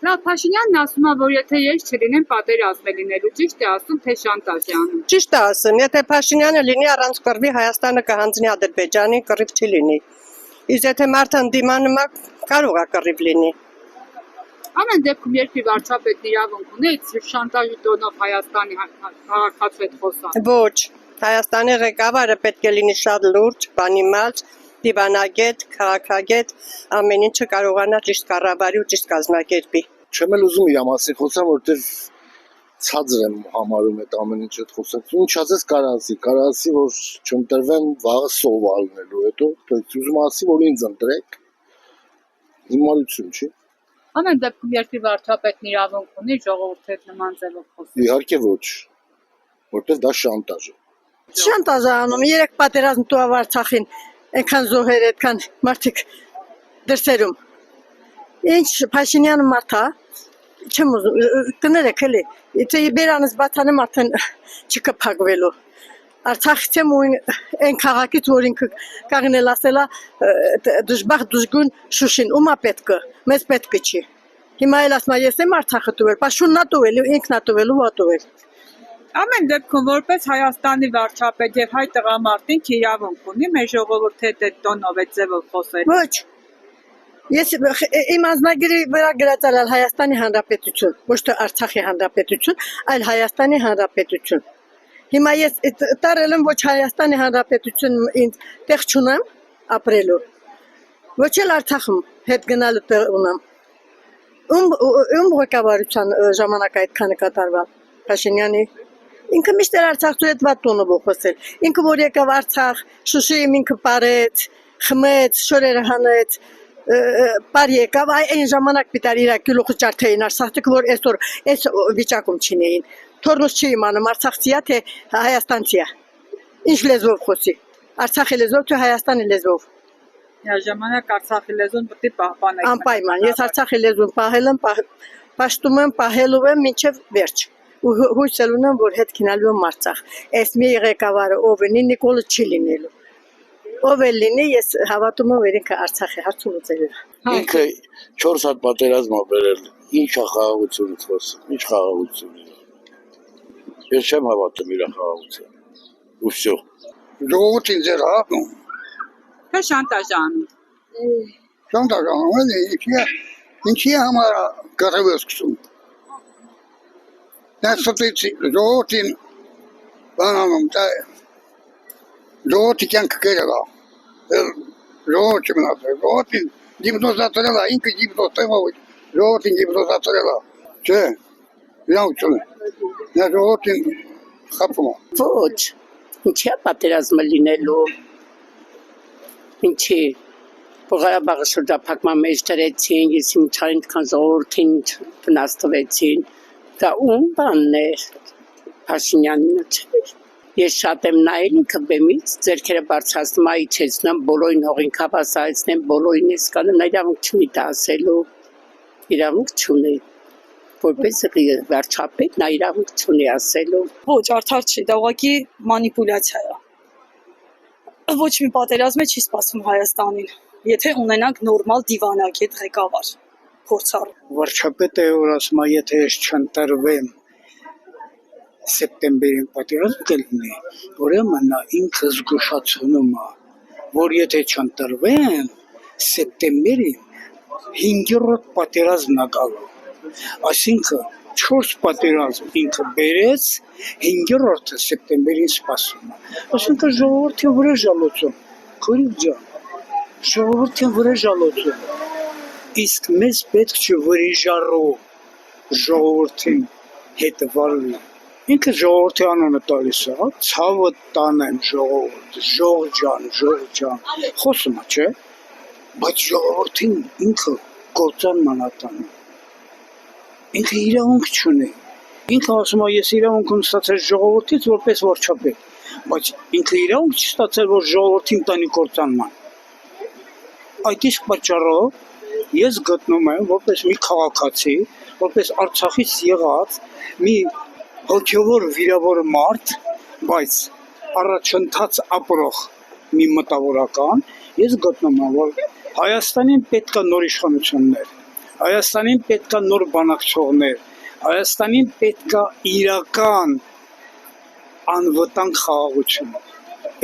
Լավ, Փաշինյանն ասում է, որ եթե ես չլինեմ, պատերազմ է լինելու, ճիշտ է ասում, թե շանտաժ է անում։ Ճիշտ է ասում, եթե Փաշինյանը լինի առանց կռվի, Հայաստանը կհանձնի Ադրբեջանի, կռիվ չի լինի։ Իսկ եթե մարդը ընդդիմանում է, կարող է կռիվ լինի։ Ամեն դեպքում երկրի վարչապետն իրավունք ունի շանտաժի տոնով Հայաստանի քաղաքացու հետ խոսալ։ Ոչ, Հայաստանի ղեկավարը պետք է լինի շատ լուրջ, բանիմաց, դիվանագետ, քաղաքագետ, ամեն ինչը կարողանա ճիշտ կառավարի ու ճիշտ կազմակերպի։ Չեմ էլ ուզում իր մասին խոսամ, որտեղ ցածր եմ համարում այդ ամեն ինչը խոսած։ Ինչ ասես կարասի, որ չընտրվեմ վաղը սովալնելու, հետո ուզում ասի, որ ինձ ընտրեք։ Հիմարություն չի։ Ամեն դեպքում երկրի վարչապետն իրավունք ունի ժողովրդի հետ նման ձևով խոսել։ Իհարկե ոչ, որտեղ դա շանտաժ է։ Շանտաժ է անում, 3 պատերազմ տուավ Արցախին, այնքան զոհեր, այդքան մարդիկ դրսերում։ Ինչ Փաշինյանը մարդ է, չեմ ուզում, կներեք էլի, եթե բերանս բացանեմ արդեն չկփակվելու։ Արցախից եմ ու այն քաղաքից, որ ինքը կաղինել ասելա դժբախտ դժգույն Շուշին, ումա պետքը, մեզ պետքը չի։ Հիմա էլ ասում ես եմ Արցախը տուվել, պաշունն է տուվել, ինքն է տուվել ու տուվել։ Ամեն դեպքում որպես Հայաստանի վարչապետ եւ հայ տղամարդիկ իրավունք ունի մեր ժողովրդի հետ այդ տոնով այդ ձևով խոսել։ Ոչ։ Ես իմ անձնագրի վրա գրած է Հայաստանի Հանրապետություն, ոչ թե Արցախի Հանրապետություն, այլ Հայաստանի Հանրապետություն։ Հիմա ես տարել եմ ոչ Հայաստանի Հանրապետություն ինձ տեղ չունեմ ապրելու։ Ոչ էլ Արցախում հետ գնալու տեղ ունեմ։ Ում ղեկավարության ժամանակ այդքանը կատարվա Փաշինյանի։ Ինքը միշտ Արցախցու հետ վատ տոնով խոսել։ Ինքը որ եկավ Արցախ, Շուշիում ինքը բարեց, խմեց, շորերը հանեց, բար եկավ, այն ժամանակ պիտար իր գլուխը ջարդեին Արցախցիք, որ այսօր այս վիճակում չինեին։ Թորնոս չի իմանում Արցախցիա թե Հայաստանցի է։ Ինչ լեզվով խոսի։ Արցախի լեզվով թե Հայաստանի լեզվով։ Ժամանակ Արցախի լեզուն պետք է պահպանել։ Անպայման, ես Արցախի լեզուն պահել եմ, պաշտում եմ, պահելու եմ մինչև վերջ։ Ու հույս ունեմ, որ հետ գնալու եմ Արցախ։ Այս մի ղեկավարը ով է, Նիկոլը չի լինելու։ Ով է լինի, ես հավատում եմ, որ ինքը Արցախի հարցը լուծել է։ Ինքը 4 հատ պատերազմ ա բերել, ինչ է խաղաղությունից խոսում, ինչ խաղաղություն։ Ես չեմ հավատում իր խաղաղության։ Ու всё։ Ժողովուրդը ինձ էր հավատում։ Թե շանտաժ անում։ Շանտաժ անում, ինչի համար կռվի սկսում։ Նասոտից ժողովրդին բանանում, ժողովրդի կյանքը կերել է։ Ժողովրդի մնացել, ժողովրդին դիպնոսացրել է, ինքը դիպնոսել է, ժողովրդին դիպնոսացրել է։ Չէ, իրանք չունի։ Նա ժողովրդին խապում է։ Ոչ, ինչի է պատերազմը լինելու։ Ինչի Ղարաբաղի շրջափակման մեջ դրեցին, ես ինչքան ժողովրդին վնաս տվեցին։ Դա ում բանն է, Փաշինյանն չէ։ Ես շատ եմ նայել ինքը բեմից, ձեռքերը բարձրացնում է, իջեցնում, բոլորին հողին կապասայեցնեմ, բոլորին ես կանեմ, նա իրավունք չունի դա ասելու, իրավունք չունի, որպես վարչապետ նա իրավունք չունի ասելու։ Ոչ, արդար չի, դա ուղղակի մանիպուլյացիա է։ Ոչ մի պատերազմ չի սպասվում Հայաստանին, եթե ունենանք նորմալ դիվանագետ ղեկավար, փորձառու։ Վարչապետը որ ասում է, եթե ես չընտրվեմ սեպտեմբերին պատերազմ կլինի, ուրեմն նա ինքը զգուշացնում է, որ եթե չընտրվեմ սեպտեմբերին 5-րդ պատերազմն է գալու։ Այսինքն 4 պատերազմ ինքը բերեց, 5-րդը սեպտեմբերին սպասում է։ Այսինքն ժողովրդին վրա ժալոցում, քույր ջան, ժողովրդին վրա ժալոցում։ Իսկ մեզ պետք չէ վրիժառու ժողովրդին հետ վարվի։ Ինքը ժողովրդի անունը տալիս է, ցավը տանեմ ժողովուրդ, ժող ջան, խոսում է, չէ՞։ Բայց ժողովրդին ինքը գործան մանատանում։ Ինքը իրավունք չունի։ Ինքը ասում է, ես իրավունք եմ ստացել ժողովրդից որպես վարչապետ, բայց ինքը իրավունք չի ստացել, որ ժողովրդին տանի գործանման։ Այդ իսկ պատճառով ես գտնում եմ, որպես մի քաղաքացի, որպես Արցախից եղած մի հոգևոր վիրավոր մարդ, բայց առաջընթաց ապրող մի մտավորական, ես գտնում եմ, որ Հայաստանին պետք է նոր իշխանություններ, Հայաստանին պետք է նոր բանակցողներ, Հայաստանին պետք է իրական անվտանգ խաղաղություն։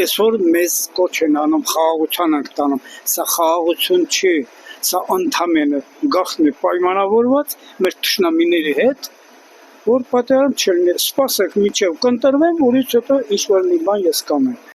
Այսօր մեզ կոչ են անում, խաղաղության ենք տանում, սա խաղաղություն չի, սա ընդամենը գաղտնի պայմանավորված մեր թշնամիների հետ, որ պատերազմ չլինի, սպասեք մինչև կընտրվեմ, որից հետո ինչ-որ մի բան ես կանեմ։